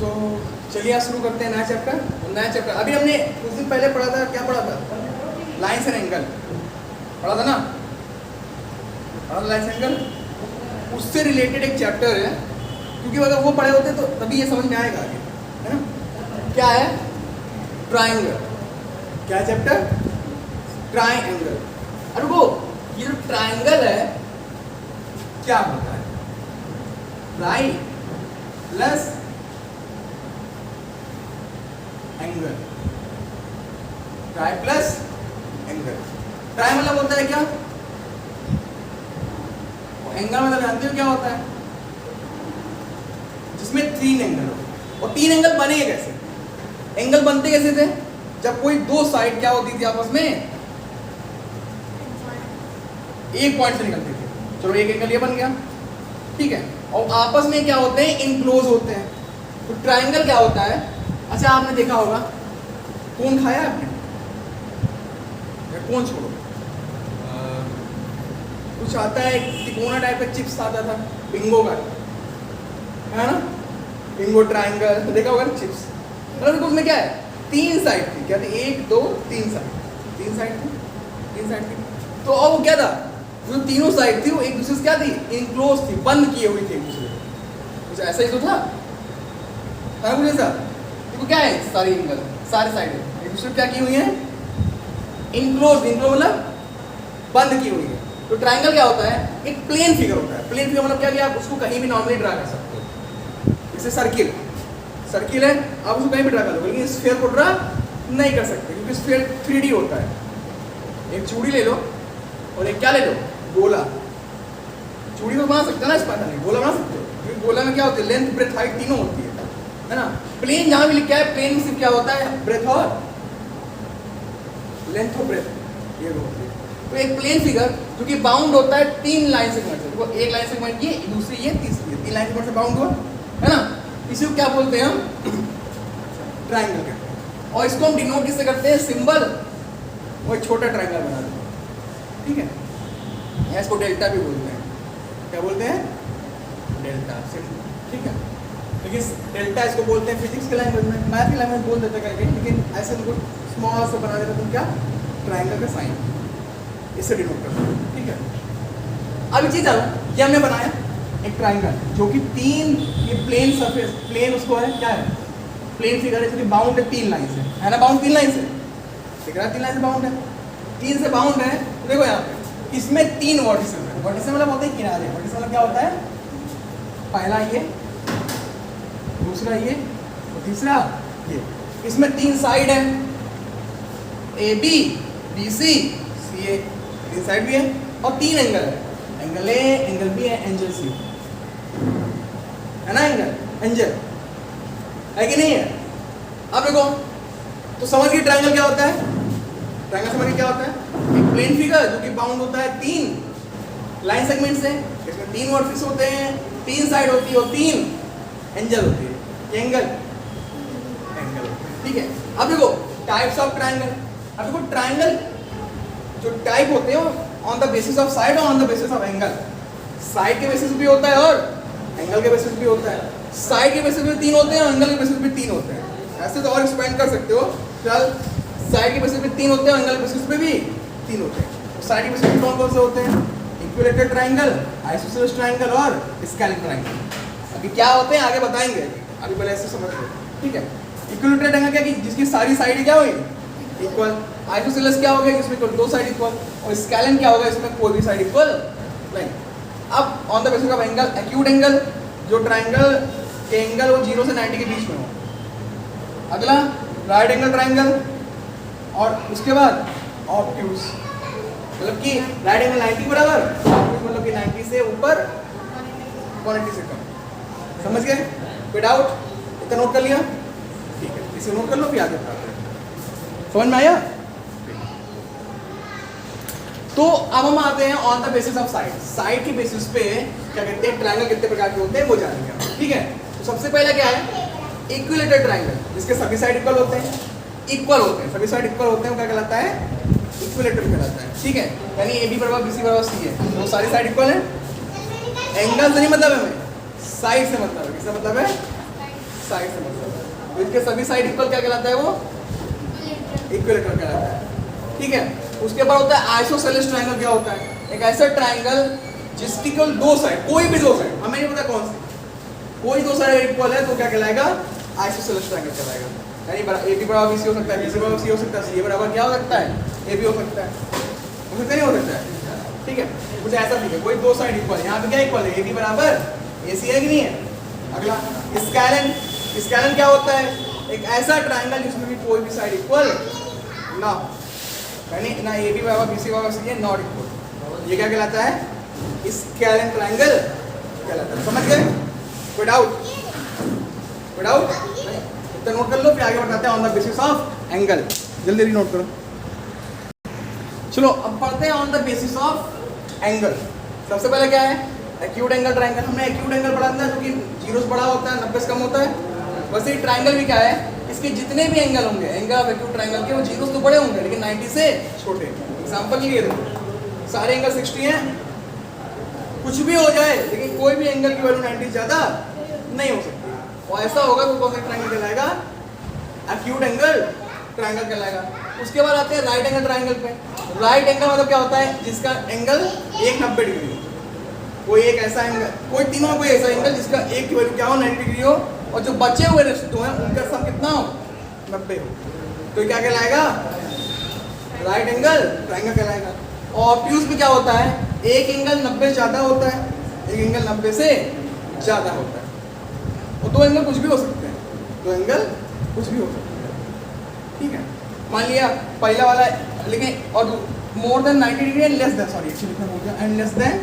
तो चलिए आज शुरू करते हैं नया चैप्टर। अभी हमने कुछ दिन पहले पढ़ा था, क्या पढ़ा था? लाइन्स एंड एंगल पढ़ा था ना, लाइन्स एंगल। उससे रिलेटेड एक चैप्टर है, क्योंकि अगर वो पढ़े होते तो तभी ये समझ में आएगा आगे, है ना। क्या है? ट्राइंगल। क्या चैप्टर? ट्राइंगल। अरे वो ये जो ट्राइंगल है क्या होता है? Try plus angle, try plus angle. Try मतलब होता है क्या? एंगल मतलब जानते हो क्या होता है? जिसमें 3 एंगल हो। और 3 एंगल बने कैसे? एंगल बनते कैसे थे? जब कोई दो साइड क्या होती थी आपस में, एक पॉइंट से निकलती थी। चलो एक एंगल ये बन गया, ठीक है। और आपस में क्या होते हैं? इनक्लोज होते हैं। तो ट्राइंगल क्या होता है? अच्छा आपने देखा होगा, कौन खाया आपने? कौन छोड़ो, कुछ आता है तिकोना टाइप का चिप्स आता था, बिंगो का, है ना। बिंगो ट्राइंगल देखा होगा ना चिप्स। मतलब उसमें क्या है? 3 साइड थी। क्या थी? 1 2 3 साइड, 3 साइड थी। तो अब वो क्या था? जो तीनों साइड थी वो एक दूसरे से क्या थी? इनक्लोज थी, बंद किए हुई थी एक दूसरे को। कुछ ऐसा ही तो था, है कुछ ऐसा। देखो क्या है, सारी एंगल, सारे साइड एक दूसरे क्या की हुई है? इनक्लोज। मतलब बंद की हुई है। तो ट्राइंगल क्या होता है? एक प्लेन फिगर होता है। प्लेन फिगर मतलब क्या कि आप उसको कहीं भी नॉर्मली ड्रा कर सकते हो। जैसे सर्किल है, आप उसको कहीं भी ड्रा कर लो, लेकिन स्फीयर को ड्रा नहीं कर सकते, क्योंकि स्फीयर 3D होता है। एक चूड़ी ले लो और एक क्या ले लो? गोला। चूड़ी तो बना सकते हो ना, इस पाता नहीं, गोला बना सकते हो, क्योंकि गोला में क्या होती है? लेंथ ब्रेथ हाइट तीनों होती है ना। प्लेन जहां भी लिखा है, प्लेन में सिर्फ क्या होता है? ब्रेथ और लेंथ और ब्रेथ, ये होती है। तो एक प्लेन फिगर जो कि बाउंड होता है 3 लाइन सेगमेंट से। देखो एक लाइन सेगमेंट ये, दूसरी ये, तीसरी ये, 3 लाइन सेगमेंट से बाउंड हुआ, है ना। इसी को क्या बोलते हैं हम? ट्राइंगल कहते हैं। और इसको हम डिनोट किससे करते हैं? सिंबल, और एक छोटा ट्राइंगल बना देते हैं, ठीक है। इसको डेल्टा भी बोलते हैं। क्या बोलते हैं? डेल्टा, ठीक है। लेकिन डेल्टा इसको बोलते हैं फिजिक्स के लैंग्वेज में, मैथ की लैंग्वेज बोल देते हैं कहीं, लेकिन ऐसे बिल्कुल स्मॉल सा बना देते हैं। क्या? ट्राइंगल का साइन, इससे डिनोट करते हैं, ठीक है। अब एक चीज आया, ये हमने बनाया एक ट्राइंगल जो कि 3 ये प्लेन सरफेस, प्लेन उसको है, क्या है? प्लेन फिगर है, जो कि बाउंड है 3 लाइन से, है ना। बाउंड 3 लाइन से दिख रहा है, 3 लाइन से बाउंड है, 3 से बाउंड है। तो देखो यहाँ पे इसमें 3 वर्टिसेस है। वर्टिसेस मतलब होते हैं किनारे। वर्टिसेस मतलब क्या होता है? पहला ये, दूसरा ये, और तीसरा ये। इसमें 3 साइड है, AB, BC, CA, 3 साइड भी है, और 3 एंगल है। एंगल A, एंगल B है, एंगल C, है ना। एंगल है कि नहीं है? अब देखो, तो समझ गए ट्राइंगल क्या होता है? ट्राइंगल समझ गए क्या होता है? एक प्लेन फिगर जो कि बाउंड होता है 3 लाइन सेगमेंट से। इसमें 3 वर्टिसेस होते हैं, 3 साइड होती है, और 3 एंगल होती है। एंगल, ठीक है। अब देखो टाइप्स ऑफ ट्राइंगल। अब देखो ट्राइंगल जो टाइप होते हैं on the basis of side और on the basis of angle. Side के बेसिस भी होता है और एंगल के बेसिस भी होता है। साइड के बेसिस पे 3 होते हैं और एंगल के बेसिस पे 3 होते हैं। ऐसे तो और एक्सपेंड कर सकते हो, फिलहाल साइड के बेसिस पे 3 होते हैं और एंगल के बेसिस पे भी 3 होते हैं। तो साइड के बेसिस पे कौन कौन से होते हैं? इक्विलेटरल ट्राइंगल, आइसोसेलेस ट्राइंगल और स्केलिन ट्राइंगल। अभी क्या होते हैं आगे बताएंगे, अभी पहले ऐसे समझ लो, ठीक है। इक्विलेटरल ट्राइंगल क्या कि जिसकी सारी साइड क्या हुई? इक्वल। आइसोसेलेस क्या हो गया? जिसमें 2 साइड इक्वल। और स्केलिन क्या होगा? इसमें कोई भी साइड इक्वल नहीं। अब on the basis of angle, acute angle, जो ट्राइंगल के एंगल वो 0 से 90 के बीच में हो। अगला राइट एंगल ट्राइंगल, और उसके बाद ऑब्ट्यूज, मतलब कि राइट एंगल 90 बराबर, ऑब्ट्यूज मतलब कि 90 से ऊपर, 180 से कम। समझ गए? कोई डाउट? इतना नोट कर लिया, ठीक है। इसे नोट कर लो, फिर आगे बढ़ाते हैं। समझ में आया? तो अब हम आते हैं on the basis of side. Side के बेसिस पे क्या कहते हैं? ट्राइंगल कितने प्रकार के होते हैं वो जानेंगे, ठीक है। तो सबसे पहला क्या है? इक्विलेटरल ट्राइंगल, जिसके सभी साइड इक्वल होते हैं, सभी साइड इक्वल होते हैं, क्या कहलाता है? इक्विलेटरल कहलाता है, ठीक है। यानी AB बराबर BC बराबर C है, तो सारी साइड इक्वल है। एंगल से नहीं मतलब है हमें, साइड से मतलब है। किससे मतलब है? साइड से मतलब है। तो इसके सभी साइड इक्वल क्या कहलाता है? वो इक्विलेटरल कहलाता है। ठीक है, उसके बाद होता है आइसोसेलेस ट्रायंगल। क्या होता है? एक ऐसा ट्रायंगल जिसकी केवल दो साइड, कोई भी दो साइड, हमें नहीं पता कौन सी, कोई दो साइड इक्वल है तो क्या कहलाएगा? आइसोसेलेस ट्रायंगल कहलाएगा। यानी ए बी बराबर बी सी हो सकता है, बी सी बराबर सी हो सकता है, सी बराबर क्या हो सकता है? ए बी हो सकता है, हो सकता नहीं हो सकता है? ठीक है, कुछ ऐसा ठीक है, कोई दो साइड इक्वल है। यहाँ पे क्या इक्वल है? ए बी बराबर ए सी है कि नहीं है? अगला स्केलन। स्केलन क्या होता है? एक ऐसा ट्रायंगल जिसमें भी कोई भी साइड इक्वल ना हो, यानी ना ए बी बराबर बी सी बराबर सी है, नॉट इक्वल। ये क्या कहलाता है? स्केलन ट्रायंगल कहलाता है। समझ गए? कोई डाउट? कोई डाउट? इतना नोट कर लो, फिर आगे बताते हैं on the basis of angle. जल्दी जल्दी नोट करो। चलो अब पढ़ते हैं on the basis of angle. सबसे पहले क्या है? Acute angle triangle. हमने एक्यूट एंगल पढ़ा था जो कि जीरोस बड़ा होता है, 90 से कम होता है। वैसे ही ट्रायंगल भी क्या है? इसके जितने भी एंगल होंगे, एंगल ऑफ एक्यूट ट्रायंगल के, वो जीरोस तो बड़े होंगे लेकिन 90 से छोटे। एग्जांपल के लिए देखो, सारे एंगल 60 हैं, कुछ भी हो जाए लेकिन कोई भी एंगल की वैल्यू 90 ज्यादा नहीं हो सकती। और ऐसा होगा तो कौन सा ट्रायंगल कहलाएगा? एक्यूट एंगल ट्रायंगल कहलाएगा। उसके बाद आते हैं राइट एंगल ट्रायंगल पे। राइट एंगल मतलब क्या होता है? जिसका एंगल 190 डिग्री हो। कोई एक ऐसा एंगल, कोई तीनों में कोई ऐसा एंगल जिसका एक की वैल्यू क्या हो? 90 डिग्री हो, और जो बचे हुए रेसिप्टो हैं उनका सम कितना हो? 90 हो। तो ये क्या कहलाएगा? राइट एंगल ट्रायंगल कहलाएगा। और ऑब्ट्यूज में क्या होता है? एक एंगल 90 से ज्यादा होता है, एक एंगल 90 से ज्यादा होता है। और दो एंगल कुछ भी हो सकते हैं, दो एंगल कुछ भी हो सकते हैं। ठीक है, मान लिया पहला वाला, लेकिन और more than 90 degree and less than, sorry actually लिखना भूल गया, एंड लेस देन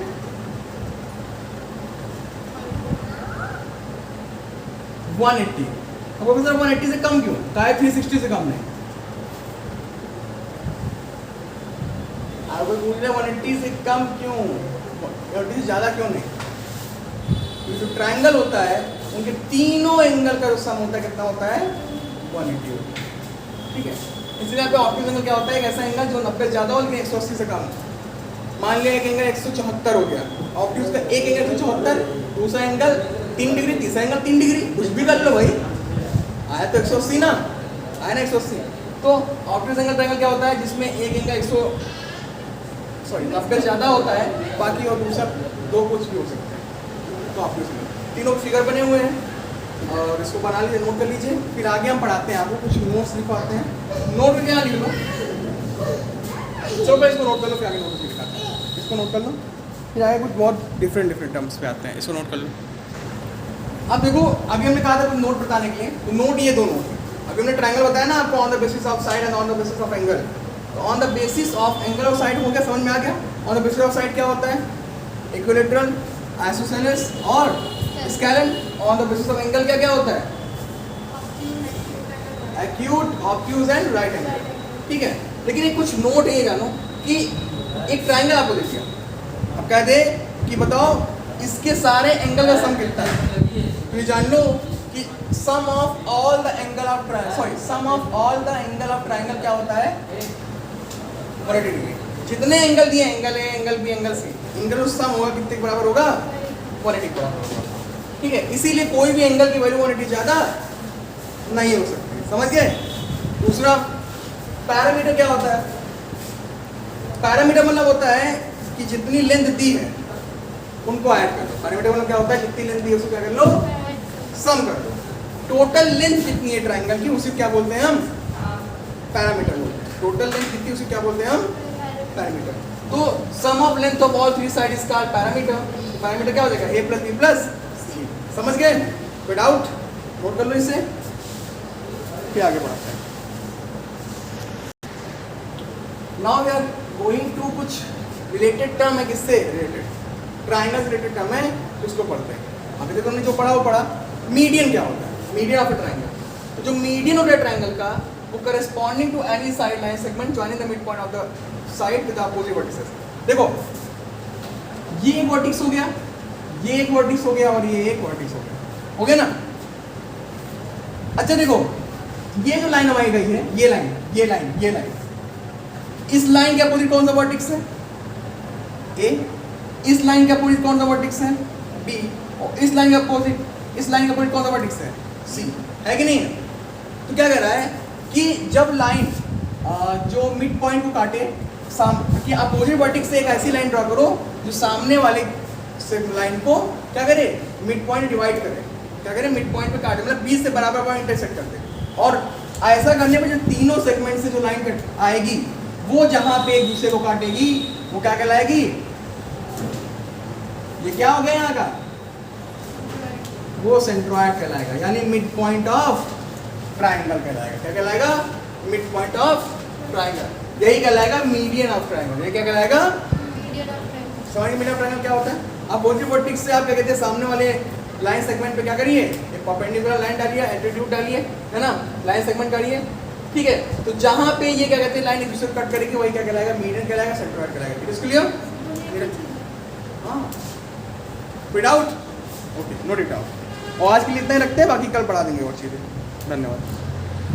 180। अब प्रोफेसर 180 से कम क्यों? काहे 360 से कम नहीं? आपको पूछ रहे 180 से कम क्यों, 180 से ज्यादा क्यों नहीं? जो ट्रायंगल होता है उनके तीनों एंगल का जो सम होता है कितना होता है? 180 होता है। ठीक है, इसलिए यहाँ पे ऑब्ट्यूज एंगल क्या होता है? एक ऐसा एंगल जो 90 से ज्यादा हो लेकिन 180 से कम। मान लिया एक एंगल 174 हो गया, ऑब्ट्यूज का एक एंगल 174, दूसरा एंगल 3 डिग्री, तीसरा एंगल 3 डिग्री, कुछ भी कर लो भाई, आया तो 180 ना, आया ना 180। तो ऑब्ट्यूज एंगल ट्रायंगल क्या होता है? जिसमें एक एंगल 90 से ज्यादा होता है, बाकी और दूसरा दो कुछ भी हो सकते हैं। तो ऑब्ट्यूज एंगल तीनों फिगर बने हुए हैं और इसको बना लीजिए, नोट कर लीजिए। फिर आगे हम पढ़ाते हैं, आपको कुछ नोट्स लिखवाते हैं। नोट में क्या लिख लो? चलो पहले इसको नोट कर लो, फिर आगे नोट्स लिखाते हैं। इसको नोट कर लो, फिर आगे कुछ बहुत डिफरेंट टर्म्स पे आते हैं। इसको नोट कर लो। अब देखो, अभी हमने कहा था कुछ नोट बताने के लिए, तो नोट ये दो नोट है। अभी हमने ट्रायंगल बताया ना आपको, on the basis of side and on the basis of angle. तो on the basis of angle और साइड हो गया, समझ में आ गया? On the basis of side क्या होता है? इक्विलेटरल, आइसोसेलेस और scalene. On the basis of angle क्या क्या होता है? Acute, obtuse and right angle. ठीक है, लेकिन एक कुछ नोट ये जानो कि एक ट्रायंगल आपको दे दिया, अब कह दे कि बताओ इसके सारे एंगल का सम कितना है। तो ये जान लो कि sum of all the angle of triangle, sum of all the angle of triangle क्या होता है? 180 डिग्री। जितने एंगल दिए, angle A, angle B, angle C, इनका सम होगा कितने के बराबर होगा? 180 के बराबर होगा। ठीक है, इसीलिए कोई भी एंगल की वैल्यू 180 ज्यादा नहीं हो सकती। समझ गए? दूसरा पैरामीटर क्या होता है? पैरामीटर मतलब होता है कि जितनी लेंथ दी है उनको ऐड कर दो। पैरामीटर मतलब क्या होता है? जितनी लेंथ दी है उसको क्या कर लो? सम कर दो। टोटल लेंथ कितनी है ट्रायंगल की, उसे क्या बोलते हैं हम? पैरामीटर बोलते हैं। टोटल लेंथ कितनी, उसे क्या बोलते हैं हम? पैरामीटर। तो sum of length of all three side is called parameter. Parameter क्या हो जाएगा? a plus B plus C. समझ गए? कोई डाउट? नोट कर लो इसे, फिर आगे बढ़ते हैं। Now we are going to कुछ रिलेटेड टर्म है, किससे रिलेटेड? ट्रायंगल रिलेटेड टर्म है, उसको पढ़ते हैं। अभी तक हमने जो पढ़ा वो पढ़ा। मीडियन क्या होता है? Median of a triangle. तो जो मीडियन होता है ट्रायंगल का, वो corresponding to any side line segment joining the mid point of the side with opposite vertices. देखो, ये एक वर्टिक्स हो गया, ये एक वर्टिक्स हो गया और ये एक वर्टिक्स हो गया। हो गया ना? अच्छा देखो, ये जो लाइन हमारी गई है, ये लाइन, ये लाइन, ये लाइन, इस लाइन के अपोजिट कौन सा वर्टेक्स है? ए। इस लाइन के अपोजिट कौन सा वर्टेक्स है? बी। और इस लाइन के अपोजिट, इस लाइन के अपोजिट कौन सा वर्टेक्स है? सी, है कि नहीं? तो क्या कह रहा है कि जब लाइन जो मिड पॉइंट को काटे कि अपोजिट वर्टेक्स से एक ऐसी लाइन ड्रॉ करो जो सामने वाले लाइन को क्या करे, मिड पॉइंट डिवाइड करे, क्या करे, मिड पॉइंट पे काटे, मतलब 20 से बराबर पॉइंट इंटरसेक्ट कर दे। और ऐसा करने पे जो तीनों सेगमेंट से जो लाइन कट आएगी वो जहां पे एक दूसरे को काटेगी वो क्या कहलाएगी? ये क्या हो गया यहाँ का? वो सेंट्रोइड कहलाएगा, यानी मिड पॉइंट ऑफ ट्राइंगल कहलाएगा। क्या कहलाएगा? Mid point of triangle. यही कहलाएगा मीडियन ऑफ ट्राइंगल। ये क्या कहलाएगा? समझ मीडियन ऑफ ट्राइंगल क्या होता है? अपोजिट वर्टेक्स से आप क्या कहते हैं, सामने वाले लाइन सेगमेंट पे क्या करिए, एक परपेंडिकुलर लाइन डालिए, एल्टीट्यूड डालिए, है ना, लाइन सेगमेंट डालिए, ठीक है। तो जहां पे ये क्या कहते हैं लाइन एक दूसरे को कट करेगी वही क्या कहलाएगा? मीडियन कहलाएगा, सेंट्रोइड कहलाएगा। It is clear? हाँ, without okay, note it down. और आज के लिए इतना ही रखते हैं, बाकी कल पढ़ा देंगे और चीजें। धन्यवाद।